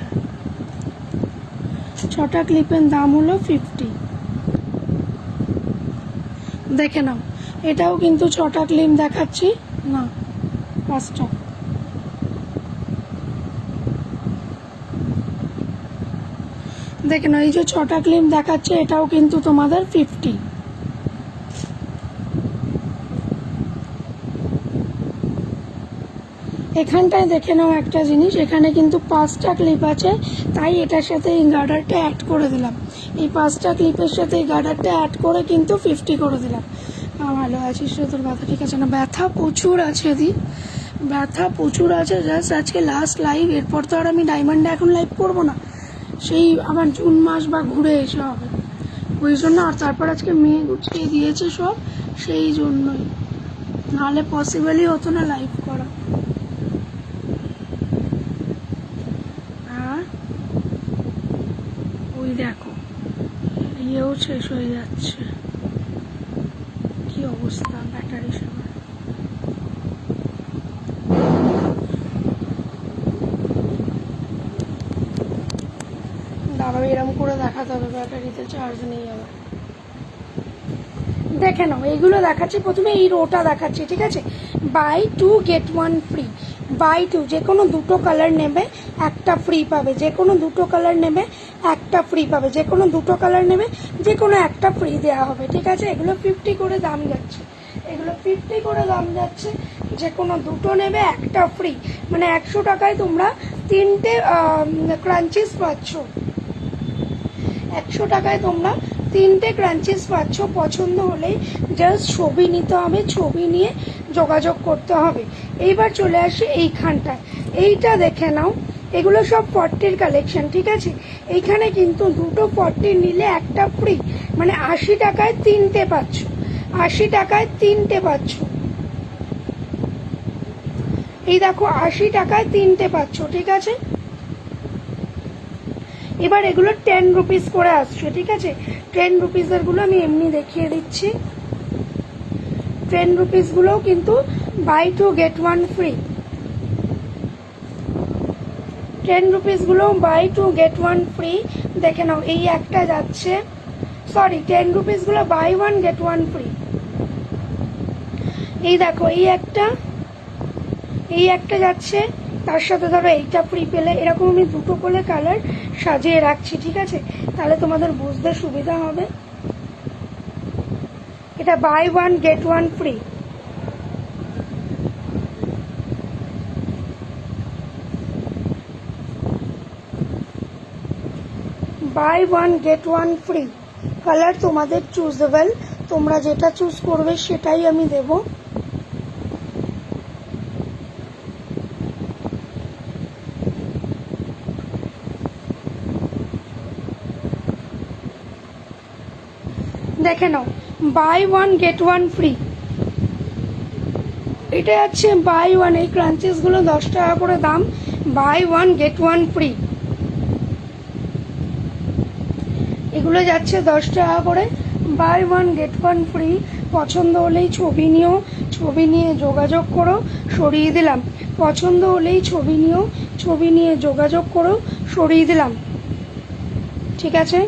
ছটা ক্লিপের দাম হলো 50। দেখে নাও, এটাও কিন্তু ছটা ক্লিপ দেখাচ্ছি না, 5টা। দেখে নাও, এই যে ছটা ক্লিপ দেখাচ্ছে, এটাও কিন্তু তোমাদের 50। এখানটায় দেখে নাও একটা জিনিস, এখানে কিন্তু 5টা ক্লিপ আছে, তাই এটার সাথে এই গার্ডারটা অ্যাড করে দিলাম। এই 5টা ক্লিপের সাথে এই গার্ডারটা অ্যাড করে কিন্তু 50 করে দিলাম। ভালো আছিস রে, তোর ব্যথা ঠিক আছে না? ব্যথা প্রচুর আছে দি, ব্যথা প্রচুর আছে। জাস্ট আজকে লাস্ট লাইভ, এরপর তো আর আমি ডায়মন্ডে এখন লাইভ করবো না, সেই আবার জুন মাস বা ঘুরে এসে হবে, ওই জন্য। আর তারপর আজকে মেয়ে গুছিয়ে দিয়েছে সব, সেই জন্যই, নাহলে পসিবলই হতো না লাইভ করা। আর ওই দেখো, ইয়েও শেষ হয়ে যাচ্ছে, কি অবস্থা ব্যাটারি সবার। দাঁড়াও, এরম করে দেখাতে হবে, ব্যাটারিতে চার্জ নেই আবার। দেখে নাও, এইগুলো দেখাচ্ছি, প্রথমে এই রোটা দেখাচ্ছি, ঠিক আছে। বাই 2 get 1 ফ্রি, বাই 2, যে কোনো দুটো কালার নেবে একটা ফ্রি পাবে, যে কোনো দুটো কালার নেবে একটা ফ্রি পাবে, যে কোনো দুটো কালার নেবে যে কোনো একটা ফ্রি দেওয়া হবে, ঠিক আছে। এগুলো 50 করে দাম যাচ্ছে, এগুলো 50 করে দাম যাচ্ছে, যে কোনো দুটো নেবে একটা ফ্রি, মানে 100 টাকায় তোমরা 3টে ক্রাঞ্চিস পাচ্ছ, 100 টাকায় তোমরা 3টে ক্রাঞ্চিস পাচ্ছ। পছন্দ হলেই জাস্ট ছবি নিতে হবে, ছবি নিয়ে যোগাযোগ করতে হবে। এইবার চলে আসে এইখানটায়, এইটা দেখে নাও, এগুলো সব 40-র কালেকশন, ঠিক আছে। এইখানে কিন্তু দুটো 40 নিলে একটা ফ্রি, মানে 80 টাকায় 3টে পাচ্ছ, 80 টাকায় 3টে পাচ্ছ। এই দেখো, 80 টাকায় 3টে পাচ্ছ, ঠিক আছে। এবার এগুলো 10 রুপিস করে আসছে, ঠিক আছে। 10 রুপিসের গুলো আমি এমনি দেখিয়ে দিচ্ছি, 10 রুপিস গুলোও কিন্তু বাই 2 get 1 ফ্রি, 10 রুপিস গুলো বাই 2 get 1 ফ্রি। দেখে নাও, এই একটা যাচ্ছে, সরি 10 রুপিস গুলো বাই 1 get 1 ফ্রি। এই দেখো, এই একটা যাচ্ছে, তার সাথে ধরো এইটা ফ্রি পেলে, এরকম আমি দুটো করে কালার সাজিয়ে রাখছি, ঠিক আছে, তাহলে তোমাদের বুঝতে সুবিধা হবে। এটা buy 1 get 1 free, buy 1 get 1 free. Colour তোমাদের চুজেবল, তোমরা যেটা চুজ করবে সেটাই আমি দেব। দেখে নাও, বাই 1 get 1 ফ্রি, এটা যাচ্ছে বাই 1, এই ক্রাঞ্চেস গুলো 10 টাকা করে দাম, বাই 1 get 1 ফ্রি। এগুলো যাচ্ছে 10 টাকা করে, বাই 1 get 1 ফ্রি। পছন্দ হলেই ছবি নিও, ছবি নিয়ে যোগাযোগ করো, সরিয়ে দিলাম। পছন্দ হলেই ছবি নিও, ছবি নিয়ে যোগাযোগ করো, সরিয়ে দিলাম, ঠিক আছে।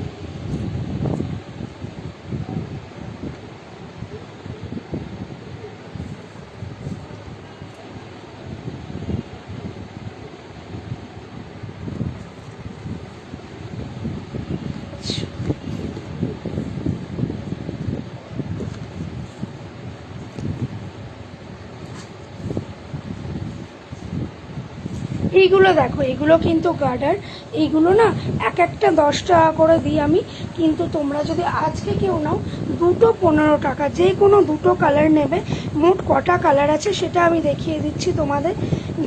এইগুলো দেখো, এগুলো কিন্তু গার্ডার, এইগুলো না এক একটা 10 টাকা করে দিই আমি, কিন্তু তোমরা যদি আজকে কেউ নাও দুটো 15 টাকা, যে কোনো দুটো কালার নেবে। মোট কটা কালার আছে সেটা আমি দেখিয়ে দিচ্ছি তোমাদের,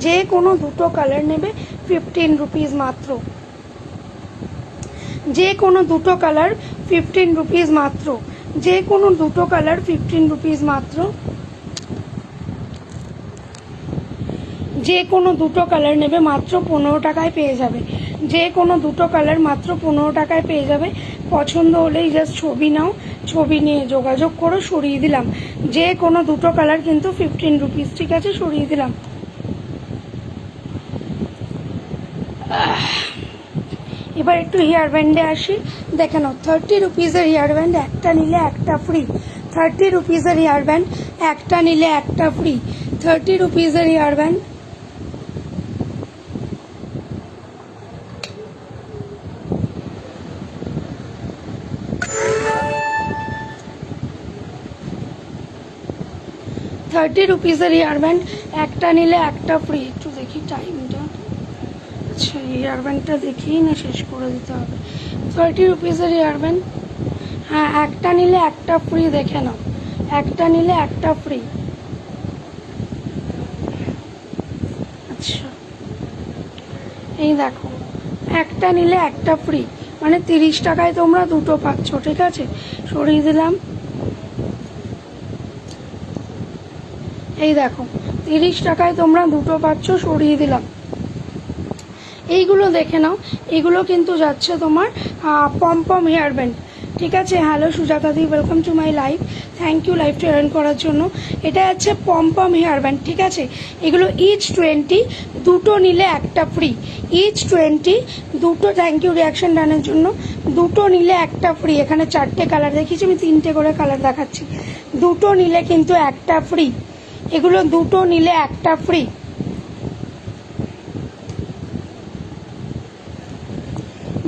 যে কোনো দুটো কালার নেবে 15 রুপিস মাত্র, যে কোনো দুটো কালার 15 রুপিস মাত্র, যে কোনো দুটো কালার 15 রুপিস মাত্র, যে কোনো দুটো কালার নেবে মাত্র 15 টাকায় পেয়ে যাবে। যে কোনো দুটো কালার মাত্র 15 টাকায় পেয়ে যাবে। পছন্দ হলেই জাস্ট ছবি নাও, ছবি নিয়ে যোগাযোগ করো। সরিয়ে দিলাম, যে কোনো দুটো কালার কিন্তু 15 রুপিস, ঠিক আছে? সরিয়ে দিলাম। এবার একটু হেয়ার ব্যান্ডে আসি, দেখে নাও। 30 রুপিসের হেয়ার ব্যান্ড, একটা নিলে একটা ফ্রি। 30 রুপিসের হেয়ার ব্যান্ড, একটা নিলে একটা ফ্রি। 30 রুপিসের হেয়ার ব্যান্ড। থার্টি রুপিসের হেয়ার ব্যান্ড, একটা নিলে একটা ফ্রি। একটু দেখি টাইমটা। আচ্ছা, হেয়ার ব্যান্ডটা দেখেই না শেষ করে দিতে হবে। 30 রুপিসের হেয়ার ব্যান্ড, হ্যাঁ, একটা নিলে একটা ফ্রি। দেখে নাও, একটা নিলে একটা ফ্রি। আচ্ছা, এই দেখো, একটা নিলে একটা ফ্রি, মানে 30 টাকায় তোমরা দুটো পাচ্ছ, ঠিক আছে? সরিয়ে দিলাম। এই দেখো, 30 টাকায় তোমরা দুটো পাচ্ছ, সরিয়ে দিলাম। এইগুলো দেখে নাও, এগুলো কিন্তু যাচ্ছে তোমার পম হেয়ার ব্যান্ড, ঠিক আছে? হ্যালো সুজাতা দি, welcome to my live, thank you লাইভটা অ্যাটেন্ড করার জন্য। এটা হচ্ছে পম হেয়ার ব্যান্ড, ঠিক আছে? এগুলো ইচ 20, দুটো নিলে একটা ফ্রি। ইচ 20, দুটো। থ্যাংক ইউ রিয়াকশন ডানের জন্য। দুটো নিলে একটা ফ্রি। এখানে 4টে কালার দেখিয়েছি, আমি 3টে করে কালার দেখাচ্ছি। দুটো নিলে কিন্তু একটা ফ্রি। এগুলো দুটো নিলে একটা ফ্রি।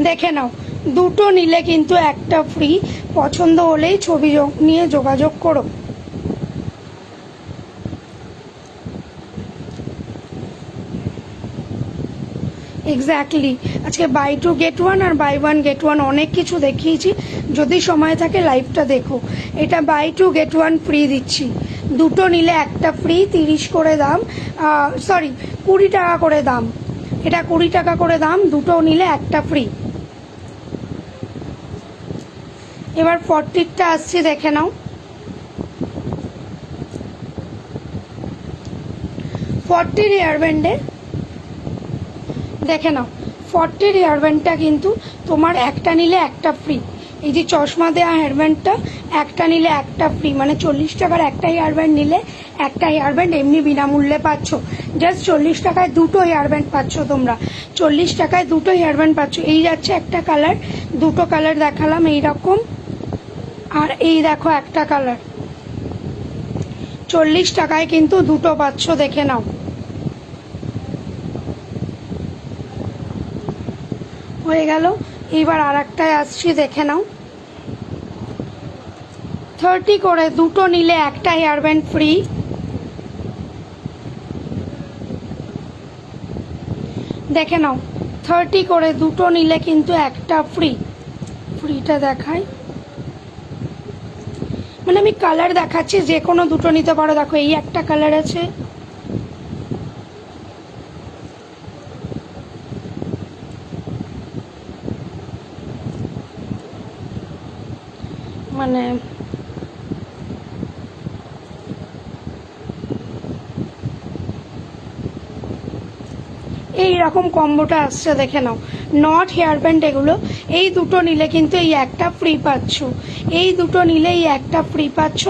দেখে নাও, দুটো নিলে কিন্তু একটা ফ্রি। পছন্দ হলেই ছবি নিয়ে যোগাযোগ করো। এক্স্যাক্টলি, আজকে বাই 2 গেট 1 আর বাই 1 গেট 1 অনেক কিছু দেখিয়েছি। যদি সময় থাকে লাইভটা দেখো। এটা বাই 2 গেট 1 ফ্রি দিচ্ছি। দুটো নিলে একটা ফ্রি, 30 করে দাম, সরি 20 টাকা করে দাম। এটা 20 টাকা করে দাম, দুটো নিলে একটা ফ্রি। এবার 40টা আসছি, দেখে নাও। 40 হেয়ার ব্যান্ডে দেখে নাও, 40 হেয়ার ব্যান্ডটা কিন্তু তোমার একটা নিলে একটা ফ্রি। এই যে চশমা দেওয়া হেয়ার ব্যান্ডটা, একটা নিলে একটা ফ্রি, মানে 40 টাকার একটা হেয়ার ব্যান্ড নিলে একটা হেয়ার ব্যান্ড এমনি বিনামূল্যে পাচ্ছ। জাস্ট 40 টাকায় দুটো হেয়ার ব্যান্ড পাচ্ছ তোমরা। 40 টাকায় দুটো হেয়ার ব্যান্ড পাচ্ছ। এই যাচ্ছে একটা কালার, দুটো কালার দেখালাম এইরকম। আর এই দেখো একটা কালার, 40 টাকায় কিন্তু দুটো পাচ্ছ, দেখে নাও। হয়ে গেল। এইবার আর একটায় আসছি, দেখে নাও। 30 করে দুটো নিলে একটা হেয়ার ব্যান্ড ফ্রি। দেখে নাও, 30 করে দুটো নিলে কিন্তু একটা ফ্রি। ফ্রিটা দেখাই, মানে আমি কালার দেখাচ্ছি, যে কোনো দুটো নিতে পারো। দেখো, এই একটা কালার আছে, মানে এই রকম কম্বোটা আসছে, দেখে নাও। নট হেয়ার ব্যান্ড এগুলো। এই দুটো নিলে কিন্তু এই একটা ফ্রি পাচ্ছ। এই দুটো নিলে এই একটা ফ্রি পাচ্ছ।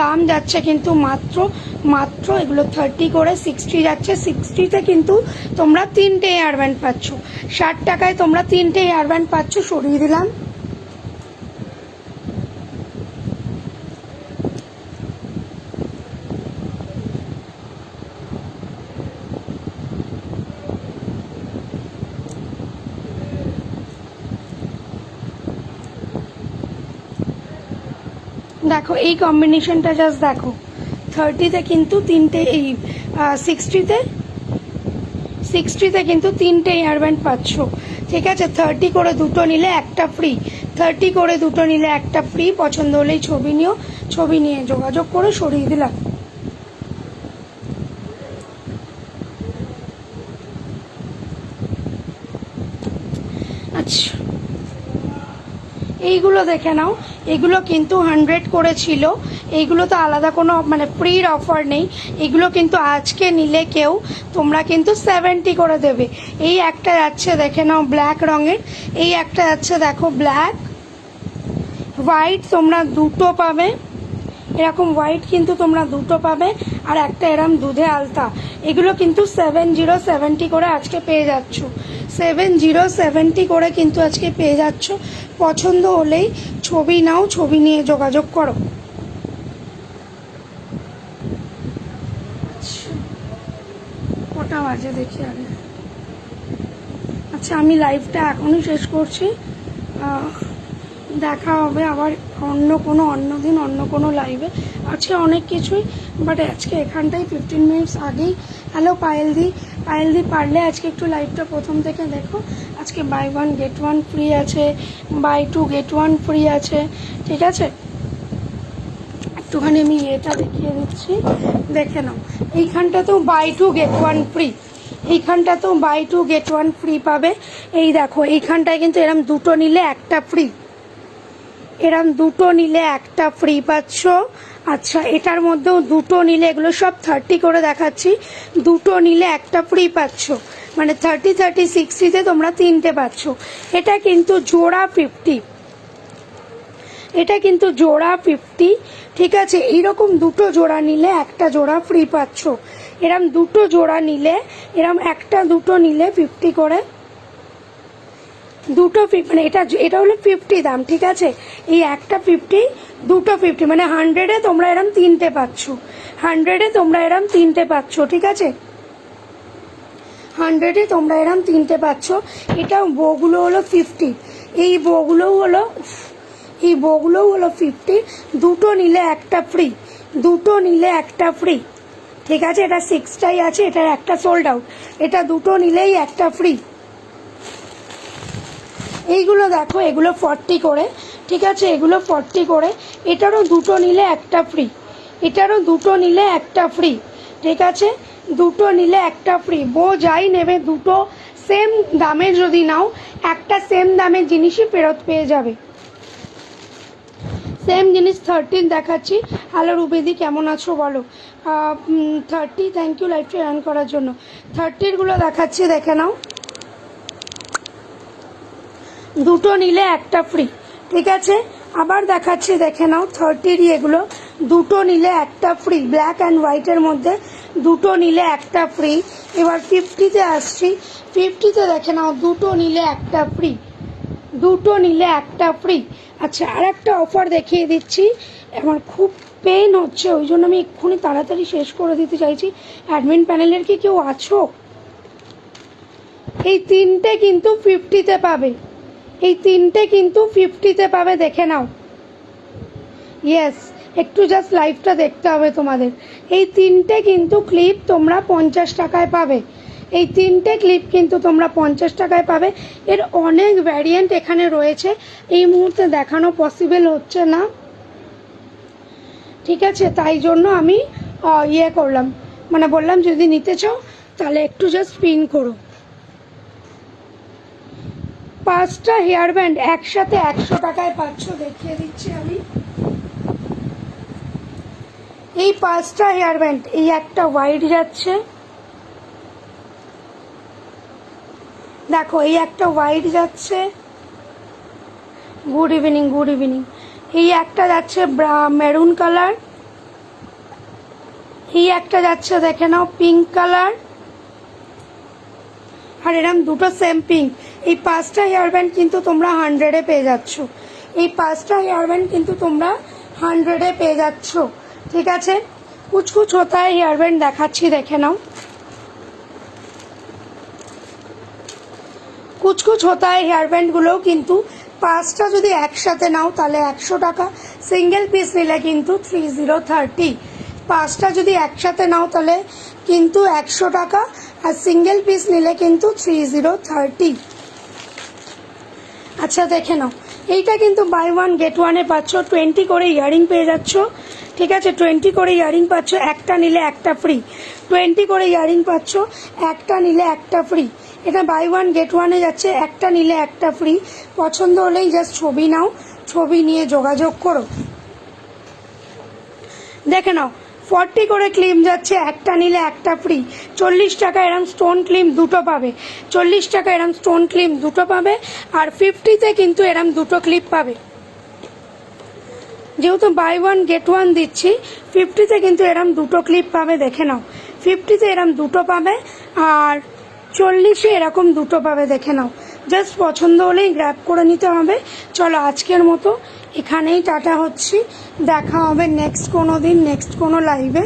দাম যাচ্ছে কিন্তু মাত্র মাত্র এগুলো 30 করে 60 যাচ্ছে। 60তে কিন্তু তোমরা 3টে হেয়ার ব্যান্ড পাচ্ছ। 60 টাকায় তোমরা 3টে হেয়ার ব্যান্ড পাচ্ছ। সরিয়ে দিলাম। দেখো, এই কম্বিনেশনটা জাস্ট দেখো। 30তে কিন্তু 3টে, এই 60তে কিন্তু 3টে হেয়ার ব্যান্ড পাচ্ছ, ঠিক আছে? 30 করে দুটো নিলে একটা ফ্রি। 30 করে দুটো নিলে একটা ফ্রি। পছন্দ হলেই ছবি নিও, ছবি নিয়ে যোগাযোগ করে। সরিয়ে দিলাম। আচ্ছা, এইগুলো দেখে নাও, এগুলো কিন্তু 100 করে ছিল, এইগুলো তো আলাদা কোনো মানে ফ্রির অফার নেই, এগুলো কিন্তু আজকে নিলে কেউ তোমরা কিন্তু 70 করে দেবে। এই একটা যাচ্ছে দেখে নাও ব্ল্যাক রঙের, এই একটা যাচ্ছে দেখো ব্ল্যাক হোয়াইট, তোমরা দুটো পাবে এরকম হোয়াইট, কিন্তু তোমরা দুটো পাবে, আর একটা এরম দুধে আলতা। এগুলো কিন্তু 70 করে আজকে পেয়ে যাচ্ছ, 70 করে কিন্তু আজকে পেয়ে যাচ্ছ। পছন্দ হলেই ছবি নাও, ছবি নিয়ে যোগাযোগ করো। কটা বাজে দেখি আগে। আচ্ছা আমি লাইভটা এখনই শেষ করছি, দেখা হবে আবার অন্য দিন অন্য কোনো লাইভে। আজকে অনেক কিছুই, বাট আজকে এখানটাই 15 মিনিটস আগেই। হ্যালো পায়েলদি, পায়েলদি পারলে আজকে একটু লাইভটা প্রথম থেকে দেখো। আজকে বাই 1 গেট 1 ফ্রি আছে, বাই 2 গেট 1 ফ্রি আছে, ঠিক আছে। একটুখানি আমি এটা দেখিয়ে দিচ্ছি, দেখে নাও। এইখানটাতেও বাই 2 গেট 1 ফ্রি, এইখানটাতেও বাই 2 গেট 1 ফ্রি পাবে। এই দেখো এইখানটায় কিন্তু এরম দুটো নিলে একটা ফ্রি, এরম দুটো নিলে একটা ফ্রি পাচ্ছ। আচ্ছা এটার মধ্যেও দুটো নিলে, এগুলো সব 30 করে দেখাচ্ছি, দুটো নিলে একটা ফ্রি পাচ্ছ, মানে 30 30 60-তে তোমরা তিনটে পাচ্ছ। এটা কিন্তু জোড়া 50, এটা কিন্তু জোড়া 50, ঠিক আছে। এইরকম দুটো জোড়া নিলে একটা জোড়া ফ্রি পাচ্ছ, এরম দুটো জোড়া নিলে, এরম একটা দুটো নিলে 50 করে, দুটো 50, মানে এটা হলো 50 দাম, ঠিক আছে। এই একটা 50, দুটো 50, মানে 100-এ তোমরা এরম তিনটে পাচ্ছ, 100-এ তোমরা এরম তিনটে পাচ্ছ, ঠিক আছে। 100-এ তোমরা এরম তিনটে পাচ্ছ। এটা বউগুলো হলো 50, এই বউগুলোও হলো 50, দুটো নিলে একটা ফ্রি, দুটো নিলে একটা ফ্রি, ঠিক আছে। এটা 6টাই আছে, এটার একটা সোল্ড আউট, এটা দুটো নিলেই একটা ফ্রি। এইগুলো দেখো, এগুলো 40 করে, ঠিক আছে, এগুলো 40 করে। এটারও দুটো নিলে একটা ফ্রি, এটারও দুটো নিলে একটা ফ্রি, ঠিক আছে, দুটো নিলে একটা ফ্রি। যাই নেবে দুটো সেম দামের যদি নাও, একটা সেম দামের জিনিসই ফেরত পেয়ে যাবে। সেম জিনিস 13 দেখাচ্ছি। হ্যালো রুবেদি, কেমন আছো বলো। 30, থ্যাংক ইউ লাইভটা রান করার জন্য। 30-গুলো দেখাচ্ছি, দেখে নাও, দুটো নিলে একটা ফ্রি, ঠিক আছে। আবার দেখাচ্ছি, দেখে নাও, 30-ই এগুলো, দুটো নিলে একটা ফ্রি, ব্ল্যাক অ্যান্ড হোয়াইটের মধ্যে দুটো নিলে একটা ফ্রি। এবার 50-তে আসছি, 50-তে দেখে নাও, দুটো নিলে একটা ফ্রি, দুটো নিলে একটা ফ্রি। আচ্ছা আর একটা অফার দেখিয়ে দিচ্ছি, আমার খুব পেন হচ্ছে, ওই জন্য আমি এক্ষুনি তাড়াতাড়ি শেষ করে দিতে চাইছি। অ্যাডমিন প্যানেলের কি কেউ আছো? এই তিনটে কিন্তু 50-তে পাবে, এই তিনটে কিন্তু 50-তে পাবে, দেখে নাও। ইয়েস, একটু জাস্ট লাইভটা দেখতে হবে তোমাদের। এই তিনটে কিন্তু ক্লিপ তোমরা 50 টাকায় পাবে, এই তিনটে ক্লিপ কিন্তু তোমরা 50 টাকায় পাবে। এর অনেক ভ্যারিয়েন্ট এখানে রয়েছে, এই মুহূর্তে দেখানো পসিবল হচ্ছে না, ঠিক আছে, তাই জন্য আমি করলাম, মানে বললাম যদি নিতে চাও তাহলে একটু জাস্ট পিন করো। 5টা হেয়ার ব্যান্ড একসাথে 100 টাকায় পাচ্ছ, দেখিয়ে দিচ্ছি আমি। এই 5টা হেয়ার ব্যান্ড, এই একটা হোয়াইট যাচ্ছে, দেখো এই একটা হোয়াইট যাচ্ছে, গুড ইভিনিং গুড ইভিনিং। এই একটা যাচ্ছে মেরুন কালার, এই একটা যাচ্ছে দেখে নাও পিঙ্ক কালার, আর এরম দুটো সেম পিঙ্ক। এই 5টা হেয়ার ব্যান্ড কিন্তু তোমরা 100-এ পেয়ে যাচ্ছ, এই 5টা হেয়ার ব্যান্ড কিন্তু তোমরা 100-এ পেয়ে যাচ্ছ, ঠিক আছে। কুচকুচ হোতায় হেয়ার ব্যান্ড দেখাচ্ছি, দেখে নাও, কুচকুচ হোতায় হেয়ার ব্যান্ডগুলোও কিন্তু 5টা যদি একসাথে নাও তাহলে 100 টাকা, সিঙ্গেল পিস নিলে কিন্তু 3030। 5টা যদি একসাথে নাও তাহলে কিন্তু 100 টাকা, আর সিঙ্গেল পিস নিলে কিন্তু 3030। আচ্ছা দেখে নাও, এইটা কিন্তু বাই 1 গেট 1-এ পাচ্ছ, 20 করে ইয়ারিং পেয়ে যাচ্ছ, ঠিক আছে, 20 করে ইয়ারিং পাচ্ছ, একটা নিলে একটা ফ্রি, 20 করে ইয়ারিং পাচ্ছ, একটা নিলে একটা ফ্রি। এটা বাই 1 গেট 1-এ যাচ্ছে, একটা নিলে একটা ফ্রি। পছন্দ হলেই জাস্ট ছবি নাও, ছবি নিয়ে যোগাযোগ করো। দেখে নাও 40 করে ক্লিপ যাচ্ছে, একটা নিলে একটা ফ্রি। 40 টাকা এরম স্টোন ক্লিপ দুটো পাবে, 40 টাকা এরম স্টোন ক্লিপ দুটো পাবে। আর 50-তে কিন্তু এরম দুটো ক্লিপ পাবে। যেহেতু বাই ওয়ান গেট ওয়ান দিচ্ছি, 50-তে কিন্তু এরম দুটো ক্লিপ পাবে। দেখে নাও 50-তে এরম দুটো পাবে, আর 40-এ এরকম দুটো পাবে। দেখে নাও, জাস্ট পছন্দ হলেই গ্র্যাব করে নিতে হবে। চলো আজকের মতো এখানেই টাটা হচ্ছি, দেখা হবে নেক্সট কোনো দিন, নেক্সট কোনো লাইভে।